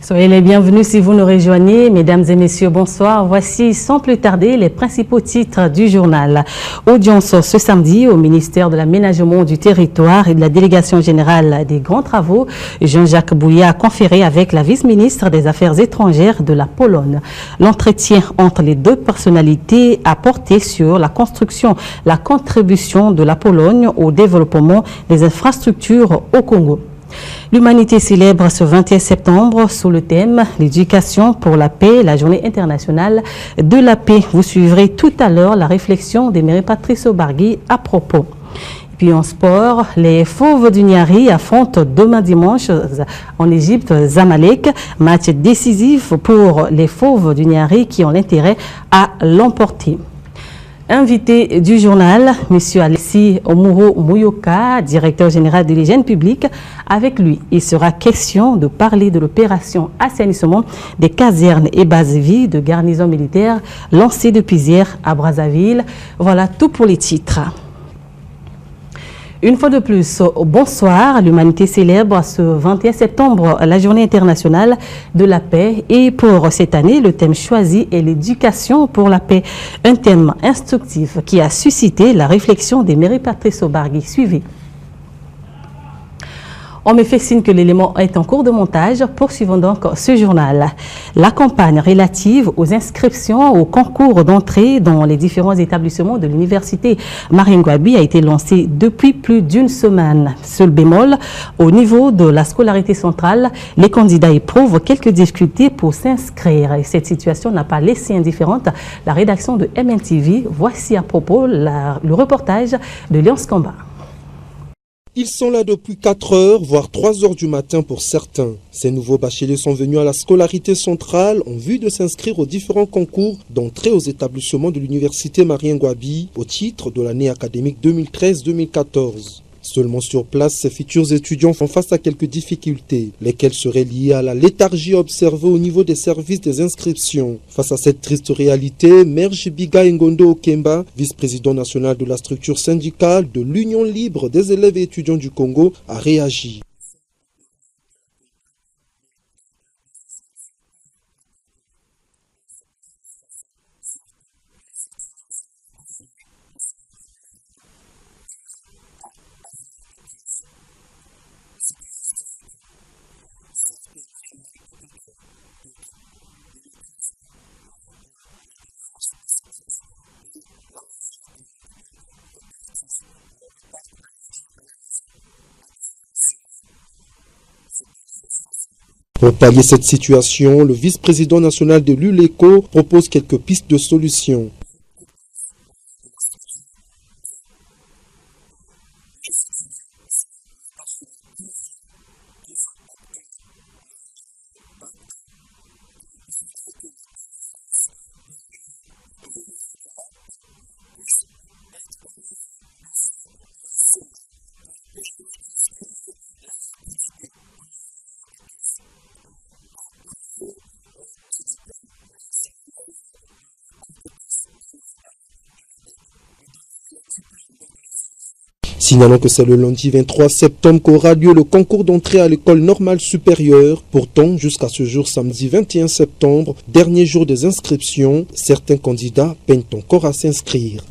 Soyez les bienvenus si vous nous rejoignez. Mesdames et messieurs, bonsoir. Voici sans plus tarder les principaux titres du journal. Audience ce samedi au ministère de l'Aménagement du Territoire et de la Délégation Générale des Grands Travaux. Jean-Jacques Bouillat a conféré avec la vice-ministre des Affaires étrangères de la Pologne. L'entretien entre les deux personnalités a porté sur la construction, la contribution de la Pologne au développement des infrastructures au Congo. L'humanité célèbre ce 21 septembre sous le thème « L'éducation pour la paix », la journée internationale de la paix. Vous suivrez tout à l'heure la réflexion d'Emery Patrice Obargui à propos. Puis en sport, les Fauves du Niari affrontent demain dimanche en Égypte Zamalek. Match décisif pour les Fauves du Niari qui ont l'intérêt à l'emporter. Invité du journal, M. Alexis Omuro Mouyoka, directeur général de l'hygiène publique. Avec lui, il sera question de parler de l'opération assainissement des casernes et bases vies de garnison militaire lancée depuis hier à Brazzaville. Voilà tout pour les titres. Une fois de plus, bonsoir. L'humanité célèbre ce 21 septembre la journée internationale de la paix. Et pour cette année, le thème choisi est l'éducation pour la paix. Un thème instructif qui a suscité la réflexion d'Emery Patrice Obargui. Suivez. On me fait signe que l'élément est en cours de montage. Poursuivons donc ce journal. La campagne relative aux inscriptions au concours d'entrée dans les différents établissements de l'université Marien-Ngouabi a été lancée depuis plus d'une semaine. Seul bémol, au niveau de la scolarité centrale, les candidats éprouvent quelques difficultés pour s'inscrire. Et cette situation n'a pas laissé indifférente la rédaction de MNTV. Voici à propos le reportage de Léonce Kamba. Ils sont là depuis 4 heures, voire 3 heures du matin pour certains. Ces nouveaux bacheliers sont venus à la scolarité centrale en vue de s'inscrire aux différents concours d'entrée aux établissements de l'université Marien-Ngouabi au titre de l'année académique 2013-2014. Seulement sur place, ces futurs étudiants font face à quelques difficultés, lesquelles seraient liées à la léthargie observée au niveau des services des inscriptions. Face à cette triste réalité, Maire Jibiga Ngondo Okemba, vice-président national de la structure syndicale de l'Union libre des élèves et étudiants du Congo, a réagi. Pour pallier cette situation, le vice-président national de l'ULECO propose quelques pistes de solutions. Signalons que c'est le lundi 23 septembre qu'aura lieu le concours d'entrée à l'école normale supérieure. Pourtant, jusqu'à ce jour, samedi 21 septembre, dernier jour des inscriptions, certains candidats peinent encore à s'inscrire.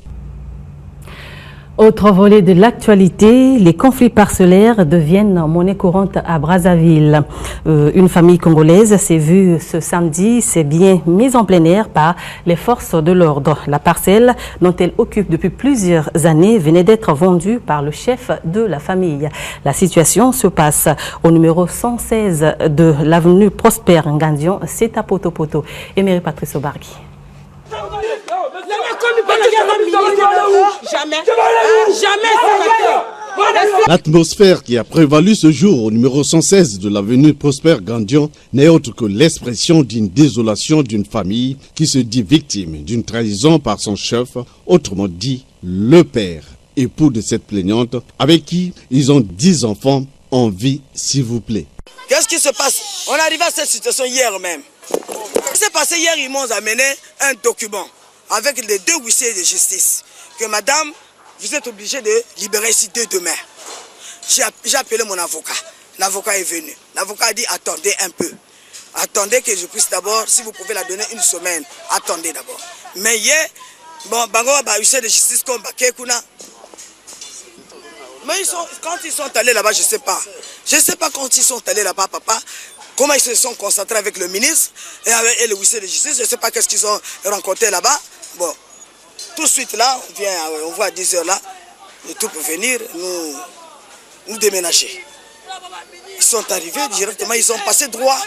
Autre volet de l'actualité, les conflits parcellaires deviennent monnaie courante à Brazzaville. Une famille congolaise s'est vue ce samedi, s'est bien mise en plein air par les forces de l'ordre. La parcelle dont elle occupe depuis plusieurs années venait d'être vendue par le chef de la famille. La situation se passe au numéro 116 de l'avenue Prosper Ngandion, c'est à Poto-Poto. Emery Patrice Obargui. L'atmosphère qui a prévalu ce jour au numéro 116 de l'avenue Prosper Gandion n'est autre que l'expression d'une désolation d'une famille qui se dit victime d'une trahison par son chef, autrement dit le père, époux de cette plaignante, avec qui ils ont 10 enfants en vie, s'il vous plaît. Qu'est-ce qui se passe? On est arrivé à cette situation hier même. Ce qui s'est passé hier, ils m'ont amené un document avec les 2 huissiers de justice. Que madame, vous êtes obligée de libérer ici demain. J'ai appelé mon avocat. L'avocat est venu. L'avocat a dit attendez un peu. Attendez que je puisse d'abord, si vous pouvez la donner une semaine, attendez d'abord. Mais hier, bon, bango ba huissier de justice comme Bakekuna. Mais quand ils sont allés là-bas, je ne sais pas. Je ne sais pas quand ils sont allés là-bas, papa, comment ils se sont concentrés avec le ministre et le huissier de justice. Je ne sais pas qu'est-ce qu'ils ont rencontré là-bas. Bon, tout de suite là, on voit à 10h là, et tout peut venir nous déménager. Ils sont arrivés directement, ils sont passés droit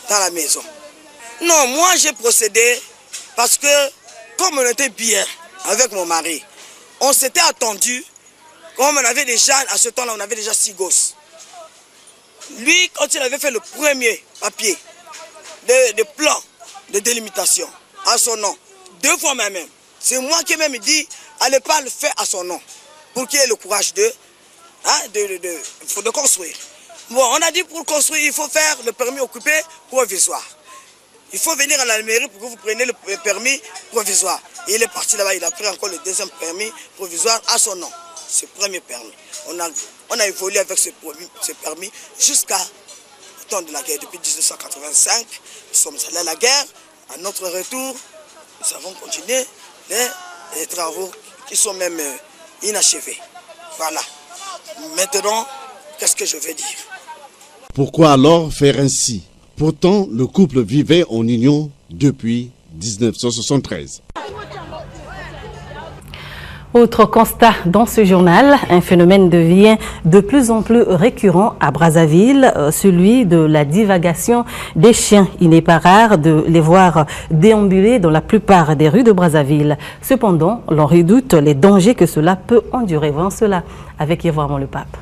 dans la maison. Non, moi j'ai procédé parce que comme on était bien avec mon mari, on s'était attendu, comme on avait déjà, à ce temps-là, on avait déjà 6 gosses. Lui, quand il avait fait le premier papier de plan de délimitation à son nom, 2 fois même, c'est moi qui même dit, allez pas le faire à son nom, pour qu'il ait le courage de construire. Bon, on a dit pour construire, il faut faire le permis occupé provisoire. Il faut venir à la mairie pour que vous preniez le permis provisoire. Et il est parti là-bas, il a pris encore le 2e permis provisoire à son nom. Ce premier permis. On a évolué avec ce permis jusqu'à le temps de la guerre. Depuis 1985, nous sommes allés à la guerre. À notre retour, nous avons continué les travaux qui sont même inachevés. Voilà. Maintenant, qu'est-ce que je vais dire? Pourquoi alors faire ainsi? Pourtant, le couple vivait en union depuis 1973. Autre constat dans ce journal, un phénomène devient de plus en plus récurrent à Brazzaville, celui de la divagation des chiens. Il n'est pas rare de les voir déambuler dans la plupart des rues de Brazzaville. Cependant, l'on redoute les dangers que cela peut endurer. Voyons cela avec Yves le Pape.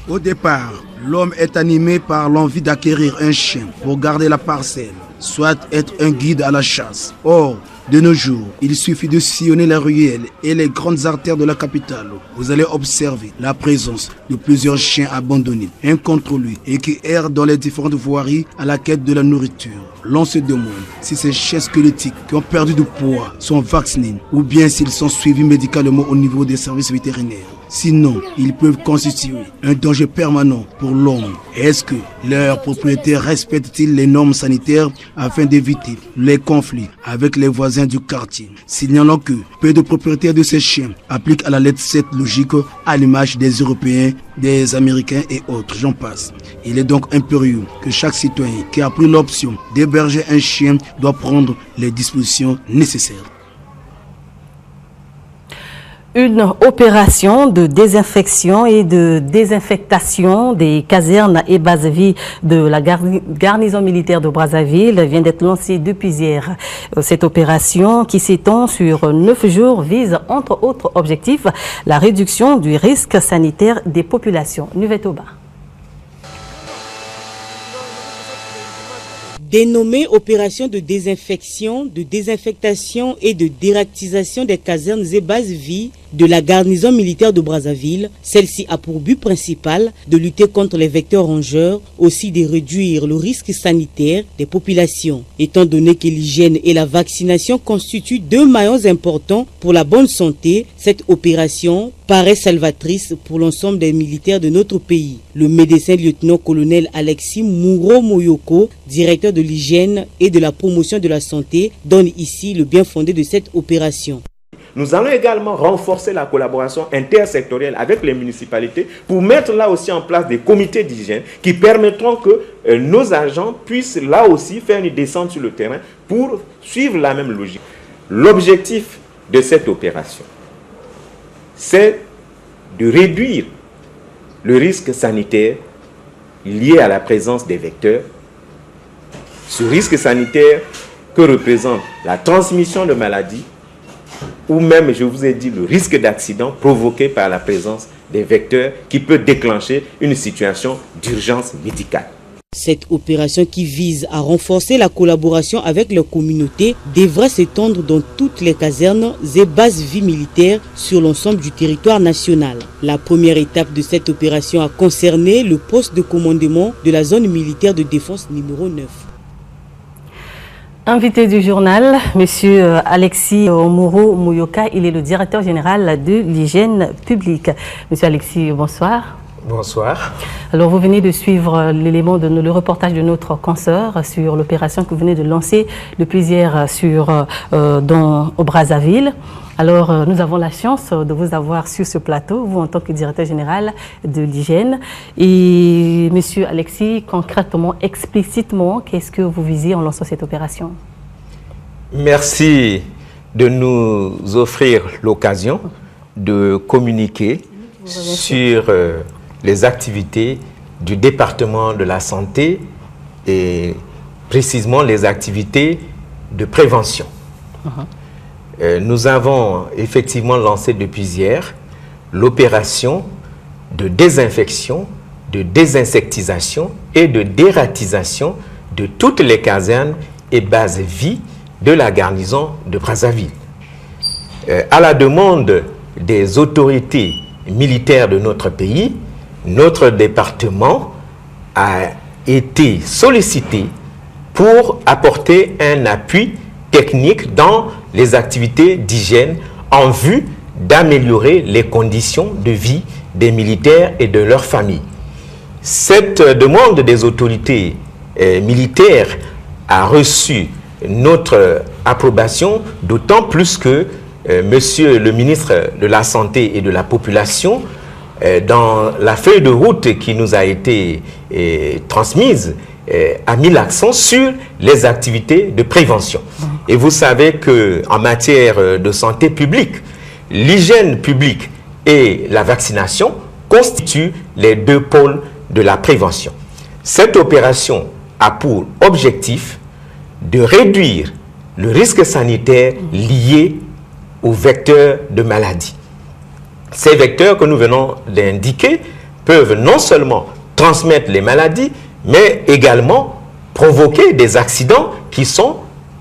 Au départ, l'homme est animé par l'envie d'acquérir un chien pour garder la parcelle, soit être un guide à la chasse. Or, de nos jours, il suffit de sillonner les ruelles et les grandes artères de la capitale. Vous allez observer la présence de plusieurs chiens abandonnés, incontrôlés et qui errent dans les différentes voiries à la quête de la nourriture. L'on se demande si ces chiens squelettiques qui ont perdu du poids sont vaccinés ou bien s'ils sont suivis médicalement au niveau des services vétérinaires. Sinon, ils peuvent constituer un danger permanent pour l'homme. Est-ce que leurs propriétaires respectent-ils les normes sanitaires afin d'éviter les conflits avec les voisins du quartier? Signalons que peu de propriétaires de ces chiens appliquent à la lettre cette logique à l'image des Européens, des Américains et autres, j'en passe. Il est donc impérieux que chaque citoyen qui a pris l'option d'héberger un chien doit prendre les dispositions nécessaires. Une opération de désinfection et de désinfectation des casernes et bases-vie de la garnison militaire de Brazzaville vient d'être lancée depuis hier. Cette opération, qui s'étend sur 9 jours, vise entre autres objectifs la réduction du risque sanitaire des populations. Nuvetoba. Dénommée opération de désinfection, de désinfectation et de déractisation des casernes et bases-vie de la garnison militaire de Brazzaville, celle-ci a pour but principal de lutter contre les vecteurs rongeurs, aussi de réduire le risque sanitaire des populations. Étant donné que l'hygiène et la vaccination constituent 2 maillons importants pour la bonne santé, cette opération paraît salvatrice pour l'ensemble des militaires de notre pays. Le médecin lieutenant-colonel Alexis Mouro-Moyoko, directeur de l'hygiène et de la promotion de la santé, donne ici le bien fondé de cette opération. Nous allons également renforcer la collaboration intersectorielle avec les municipalités pour mettre là aussi en place des comités d'hygiène qui permettront que nos agents puissent là aussi faire une descente sur le terrain pour suivre la même logique. L'objectif de cette opération, c'est de réduire le risque sanitaire lié à la présence des vecteurs. Ce risque sanitaire que représente la transmission de maladies ou même, je vous ai dit, le risque d'accident provoqué par la présence des vecteurs qui peut déclencher une situation d'urgence médicale. Cette opération qui vise à renforcer la collaboration avec les communautés devra s'étendre dans toutes les casernes et bases-vie militaires sur l'ensemble du territoire national. La première étape de cette opération a concerné le poste de commandement de la zone militaire de défense numéro 9. Invité du journal, M. Alexis Mouro-Moyoka, il est le directeur général de l'hygiène publique. M. Alexis, bonsoir. Bonsoir. Alors, vous venez de suivre le reportage de notre consoeur sur l'opération que vous venez de lancer depuis hier au Brazzaville. Alors, nous avons la chance de vous avoir sur ce plateau, vous en tant que directeur général de l'hygiène. Et Monsieur Alexis, concrètement, explicitement, qu'est-ce que vous visez en lançant cette opération? Merci de nous offrir l'occasion de communiquer sur les activités du département de la santé et précisément les activités de prévention. Nous avons effectivement lancé depuis hier l'opération de désinfection, de désinsectisation et de dératisation de toutes les casernes et bases vie de la garnison de Brazzaville. À la demande des autorités militaires de notre pays, notre département a été sollicité pour apporter un appui technique dans les activités d'hygiène en vue d'améliorer les conditions de vie des militaires et de leurs familles. Cette demande des autorités militaires a reçu notre approbation, d'autant plus que Monsieur le ministre de la Santé et de la Population, dans la feuille de route qui nous a été transmise, a mis l'accent sur les activités de prévention. Et vous savez qu'en matière de santé publique, l'hygiène publique et la vaccination constituent les deux pôles de la prévention. Cette opération a pour objectif de réduire le risque sanitaire lié aux vecteurs de maladies. Ces vecteurs que nous venons d'indiquer peuvent non seulement transmettre les maladies, mais également provoquer des accidents qui sont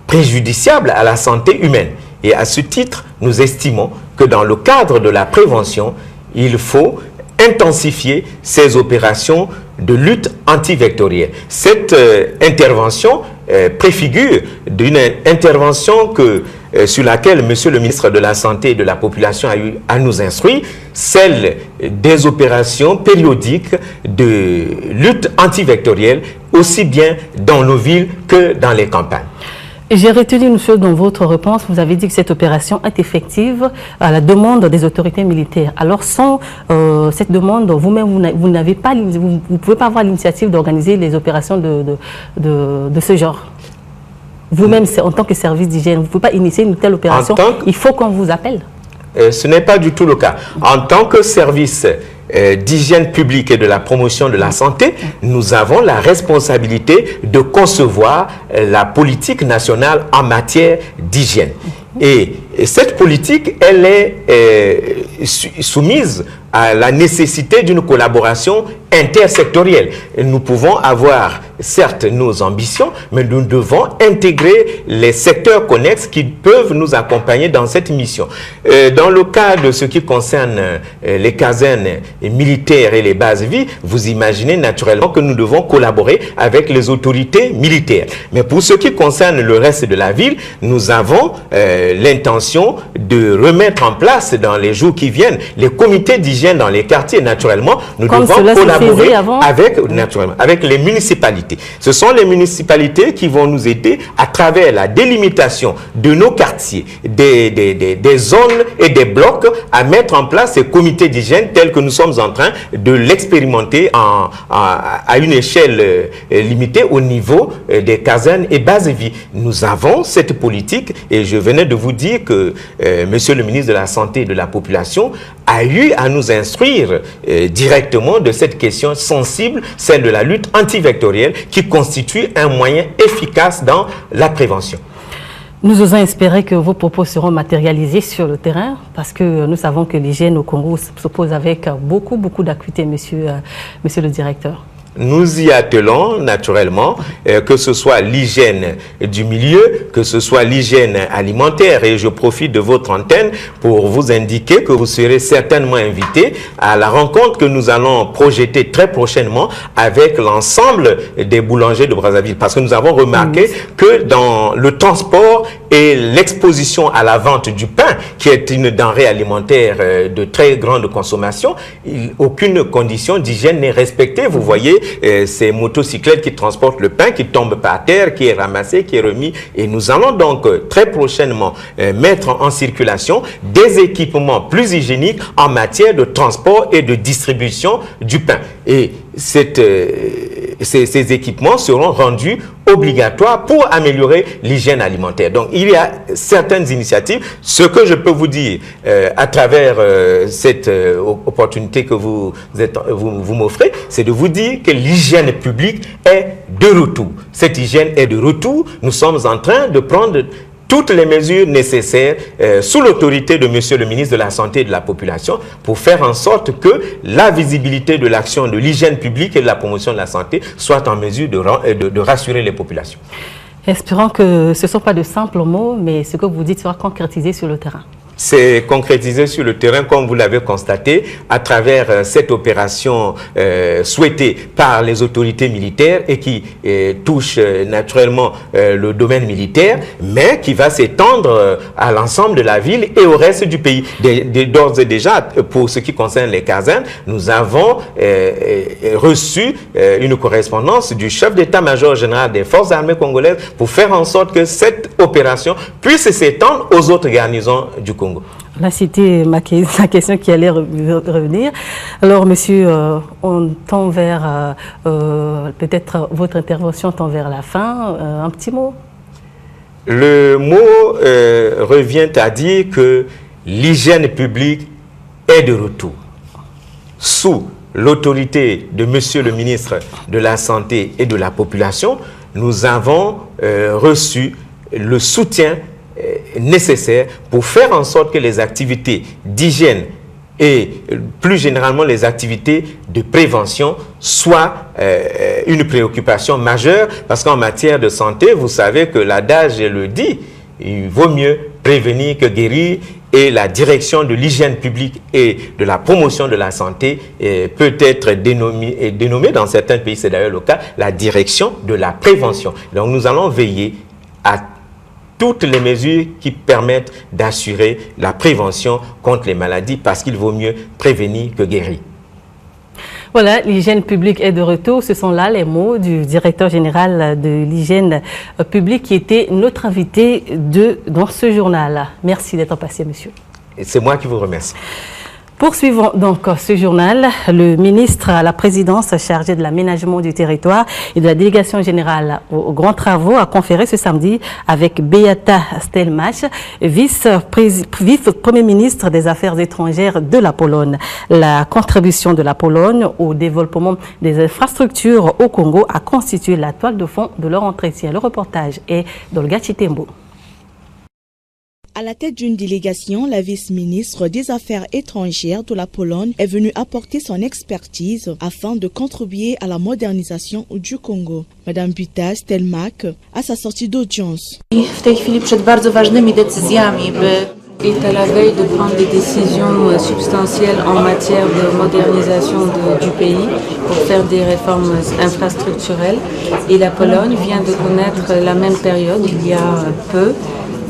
préjudiciables à la santé humaine. Et à ce titre, nous estimons que dans le cadre de la prévention, il faut intensifier ces opérations de lutte antivectorielle. Cette intervention préfigure d'une intervention sur laquelle Monsieur le ministre de la Santé et de la Population a eu à nous instruire, celle des opérations périodiques de lutte antivectorielle, aussi bien dans nos villes que dans les campagnes. J'ai retenu une chose dans votre réponse. Vous avez dit que cette opération est effective à la demande des autorités militaires. Alors, sans cette demande, vous-même, vous n'avez pas, vous pouvez pas avoir l'initiative d'organiser les opérations de ce genre. Vous-même, en tant que service d'hygiène, vous ne pouvez pas initier une telle opération. Il faut qu'on vous appelle. Ce n'est pas du tout le cas. En tant que service d'hygiène publique et de la promotion de la santé, nous avons la responsabilité de concevoir la politique nationale en matière d'hygiène. Et cette politique, elle est soumise à la nécessité d'une collaboration intersectorielle. Nous pouvons avoir, certes, nos ambitions, mais nous devons intégrer les secteurs connexes qui peuvent nous accompagner dans cette mission. Dans le cas de ce qui concerne les casernes militaires et les bases vie, vous imaginez naturellement que nous devons collaborer avec les autorités militaires. Mais pour ce qui concerne le reste de la ville, nous avons l'intention de remettre en place dans les jours qui viennent les comités d'hygiène dans les quartiers. Naturellement, nous devons collaborer avec les municipalités. Ce sont les municipalités qui vont nous aider à travers la délimitation de nos quartiers, des zones et des blocs à mettre en place ces comités d'hygiène tels que nous sommes en train de l'expérimenter à une échelle limitée au niveau des casernes et bases vie. Nous avons cette politique et je venais de vous dire que Monsieur le ministre de la Santé et de la Population a eu à nous instruire directement de cette question sensible, celle de la lutte antivectorielle qui constitue un moyen efficace dans la prévention. Nous osons espérer que vos propos seront matérialisés sur le terrain parce que nous savons que l'hygiène au Congo se pose avec beaucoup d'acuité, monsieur le directeur. nous y attelons naturellement, que ce soit l'hygiène du milieu, que ce soit l'hygiène alimentaire. Et je profite de votre antenne pour vous indiquer que vous serez certainement invité à la rencontre que nous allons projeter très prochainement avec l'ensemble des boulangers de Brazzaville. Parce que nous avons remarqué que dans le transport et l'exposition à la vente du pain, qui est une denrée alimentaire de très grande consommation, aucune condition d'hygiène n'est respectée. Vous voyez ces motocyclettes qui transportent le pain, qui tombent par terre, qui est ramassé, qui est remis. Et nous allons donc très prochainement mettre en circulation des équipements plus hygiéniques en matière de transport et de distribution du pain. Et ces équipements seront rendus obligatoires pour améliorer l'hygiène alimentaire. Donc, il y a certaines initiatives. Ce que je peux vous dire à travers cette opportunité que vous m'offrez, c'est de vous dire que l'hygiène publique est de retour. Cette hygiène est de retour. Nous sommes en train de prendre toutes les mesures nécessaires sous l'autorité de Monsieur le ministre de la Santé et de la Population pour faire en sorte que la visibilité de l'action de l'hygiène publique et de la promotion de la santé soit en mesure de rassurer les populations. Espérons que ce ne sont pas de simples mots, mais ce que vous dites sera concrétisé sur le terrain. C'est concrétisé sur le terrain, comme vous l'avez constaté, à travers cette opération souhaitée par les autorités militaires et qui touche naturellement le domaine militaire, mais qui va s'étendre à l'ensemble de la ville et au reste du pays. D'ores et déjà, pour ce qui concerne les casernes, nous avons reçu une correspondance du chef d'état-major général des forces armées congolaises pour faire en sorte que cette opération puisse s'étendre aux autres garnisons du Congo. Là, c'était la question qui allait revenir. Alors, monsieur, on tend vers, peut-être votre intervention tend vers la fin. Un petit mot? Le mot revient à dire que l'hygiène publique est de retour. Sous l'autorité de monsieur le ministre de la Santé et de la Population, nous avons reçu le soutien nécessaire pour faire en sorte que les activités d'hygiène et plus généralement les activités de prévention soient une préoccupation majeure, parce qu'en matière de santé, vous savez que l'adage le dit, il vaut mieux prévenir que guérir, et la direction de l'hygiène publique et de la promotion de la santé peut être dénommée dans certains pays, c'est d'ailleurs le cas, la direction de la prévention. Donc nous allons veiller à toutes les mesures qui permettent d'assurer la prévention contre les maladies, parce qu'il vaut mieux prévenir que guérir. Voilà, l'hygiène publique est de retour. Ce sont là les mots du directeur général de l'hygiène publique qui était notre invité dans ce journal. Merci d'être passé, monsieur. C'est moi qui vous remercie. Poursuivons donc ce journal. Le ministre à la présidence chargé de l'aménagement du territoire et de la délégation générale aux grands travaux a conféré ce samedi avec Beata Stelmach, vice-premier ministre des Affaires étrangères de la Pologne. La contribution de la Pologne au développement des infrastructures au Congo a constitué la toile de fond de leur entretien. Le reportage est d'Olga Chitembo. À la tête d'une délégation, la vice-ministre des Affaires étrangères de la Pologne est venue apporter son expertise afin de contribuer à la modernisation du Congo. Madame Beata Stelmach, à sa sortie d'audience. Il est à la veille de prendre des décisions substantielles en matière de modernisation du pays pour faire des réformes infrastructurelles. Et la Pologne vient de connaître la même période il y a peu.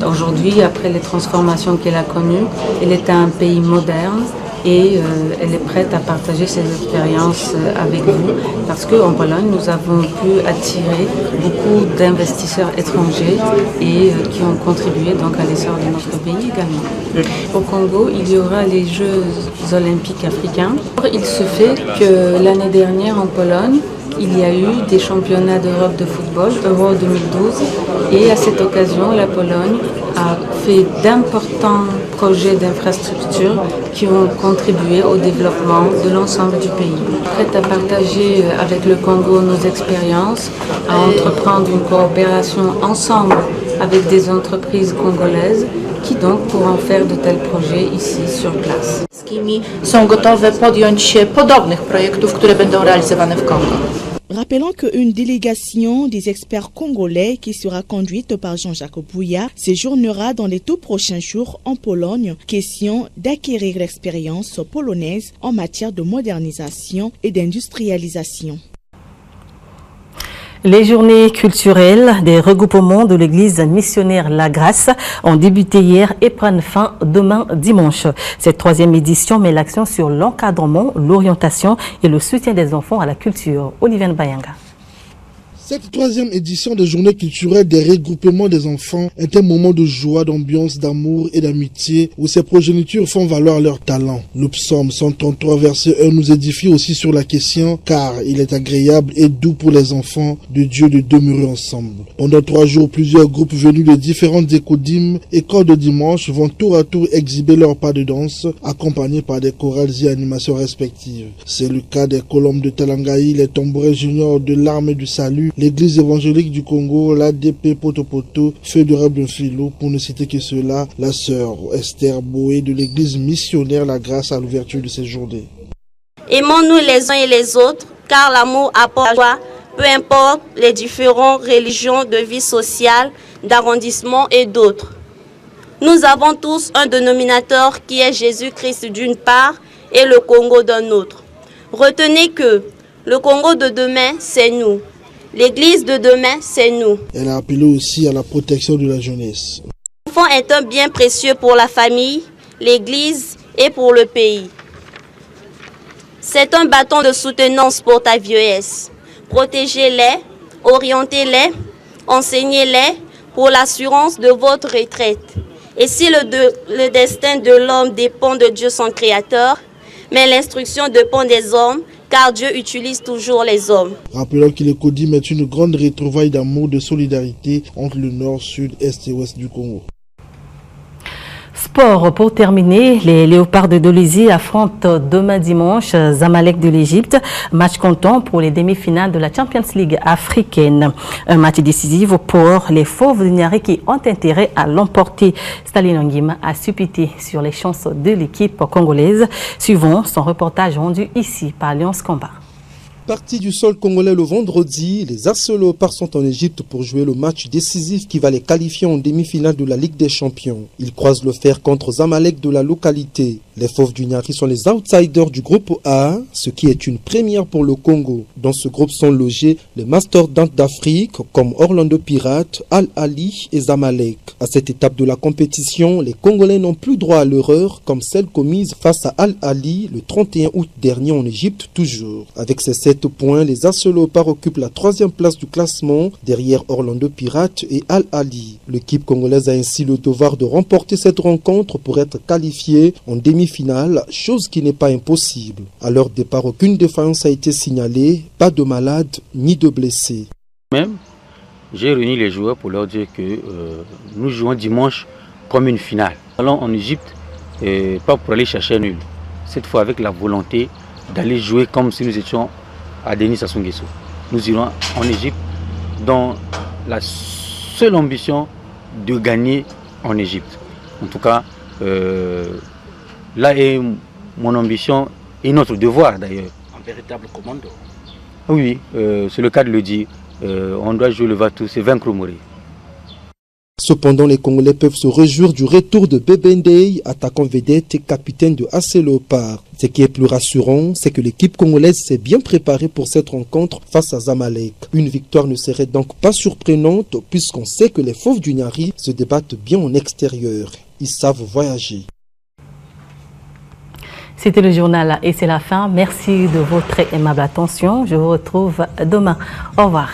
Aujourd'hui, après les transformations qu'elle a connues, elle est un pays moderne et elle est prête à partager ses expériences avec vous, parce qu'en Pologne, nous avons pu attirer beaucoup d'investisseurs étrangers et qui ont contribué donc à l'essor de notre pays également. Au Congo, il y aura les Jeux olympiques africains. Il se fait que l'année dernière en Pologne, il y a eu des championnats d'Europe de football, Euro 2012, et à cette occasion, la Pologne a fait d'importants projets d'infrastructures qui ont contribué au développement de l'ensemble du pays. Prête à partager avec le Congo nos expériences, à entreprendre une coopération ensemble avec des entreprises congolaises qui donc pourront faire de tels projets ici sur place. Są gotowe podjąć się podobnych projektów, które będą realizowane w Kongo. Rappelons qu'une délégation des experts congolais qui sera conduite par Jean-Jacques Bouya séjournera dans les tout prochains jours en Pologne, question d'acquérir l'expérience polonaise en matière de modernisation et d'industrialisation. Les journées culturelles des regroupements de l'église missionnaire La Grâce ont débuté hier et prennent fin demain dimanche. Cette troisième édition met l'accent sur l'encadrement, l'orientation et le soutien des enfants à la culture. Olivier Bayanga. Cette troisième édition des journées culturelles des regroupements des enfants est un moment de joie, d'ambiance, d'amour et d'amitié où ces progénitures font valoir leurs talents. Le psaume 133 verset 1 nous édifie aussi sur la question car il est agréable et doux pour les enfants de Dieu de demeurer ensemble. Pendant 3 jours, plusieurs groupes venus de différentes écodymes et corps de dimanche vont tour à tour exhiber leur pas de danse accompagnés par des chorales et animations respectives. C'est le cas des Colombes de Talangaï, les Tambourins juniors de l'Armée du Salut, l'Église évangélique du Congo, l'ADP Potopoto, Feu de Rabin-Philo, pour ne citer que cela, la sœur Esther Boé de l'Église missionnaire La Grâce à l'ouverture de ces journées. Aimons-nous les uns et les autres, car l'amour apporte la joie, peu importe les différentes religions de vie sociale, d'arrondissement et d'autres. Nous avons tous un dénominateur qui est Jésus-Christ d'une part et le Congo d'un autre. Retenez que le Congo de demain, c'est nous. L'église de demain, c'est nous. Elle a appelé aussi à la protection de la jeunesse. L'enfant est un bien précieux pour la famille, l'église et pour le pays. C'est un bâton de soutenance pour ta vieillesse. Protégez-les, orientez-les, enseignez-les pour l'assurance de votre retraite. Et si le destin de l'homme dépend de Dieu son Créateur, mais l'instruction dépend des hommes, car Dieu utilise toujours les hommes. Rappelons que l'écodyme est une grande retrouvaille d'amour, de solidarité entre le nord, sud, est et ouest du Congo. Sport, pour terminer, les Léopards de Dolisie affrontent demain dimanche Zamalek de l'Égypte. Match comptant pour les demi-finales de la Champions League africaine. Un match décisif pour les Fauves du Niari qui ont intérêt à l'emporter. Staline Nguima a suppléé sur les chances de l'équipe congolaise. Suivant son reportage rendu ici par Alliance Combat. Partis du sol congolais le vendredi, les Arceaux Léopards sont en Égypte pour jouer le match décisif qui va les qualifier en demi-finale de la Ligue des Champions. Ils croisent le fer contre Zamalek de la localité. Les Fauves du Niari sont les outsiders du groupe A, ce qui est une première pour le Congo. Dans ce groupe sont logés les mastodontes d'Afrique comme Orlando Pirates, Al Ahly et Zamalek. À cette étape de la compétition, les Congolais n'ont plus droit à l'erreur comme celle commise face à Al Ahly le 31 août dernier en Égypte toujours. Avec ces 7 points, les Arceaux Léopards occupent la 3e place du classement derrière Orlando Pirates et Al Ahly. L'équipe congolaise a ainsi le devoir de remporter cette rencontre pour être qualifiée en demi-finale, chose qui n'est pas impossible. À leur départ, aucune défaillance a été signalée, pas de malades ni de blessés. Même, j'ai réuni les joueurs pour leur dire que nous jouons dimanche comme une finale. Allons en Égypte, pas pour aller chercher un nul. Cette fois avec la volonté d'aller jouer comme si nous étions à Denis Sassou Nguesso. Nous irons en Égypte dans la seule ambition de gagner en Égypte. En tout cas, là est mon ambition et notre devoir d'ailleurs. Un véritable commando. Oui, c'est le cas de le dire. On doit jouer le va-tout, c'est vaincre ou mourir. Cependant, les Congolais peuvent se réjouir du retour de Bebendei, attaquant vedette et capitaine de AC Léopard. Ce qui est plus rassurant, c'est que l'équipe congolaise s'est bien préparée pour cette rencontre face à Zamalek. Une victoire ne serait donc pas surprenante puisqu'on sait que les Fauves du Niari se débattent bien en extérieur. Ils savent voyager. C'était le journal et c'est la fin. Merci de votre aimable attention. Je vous retrouve demain. Au revoir.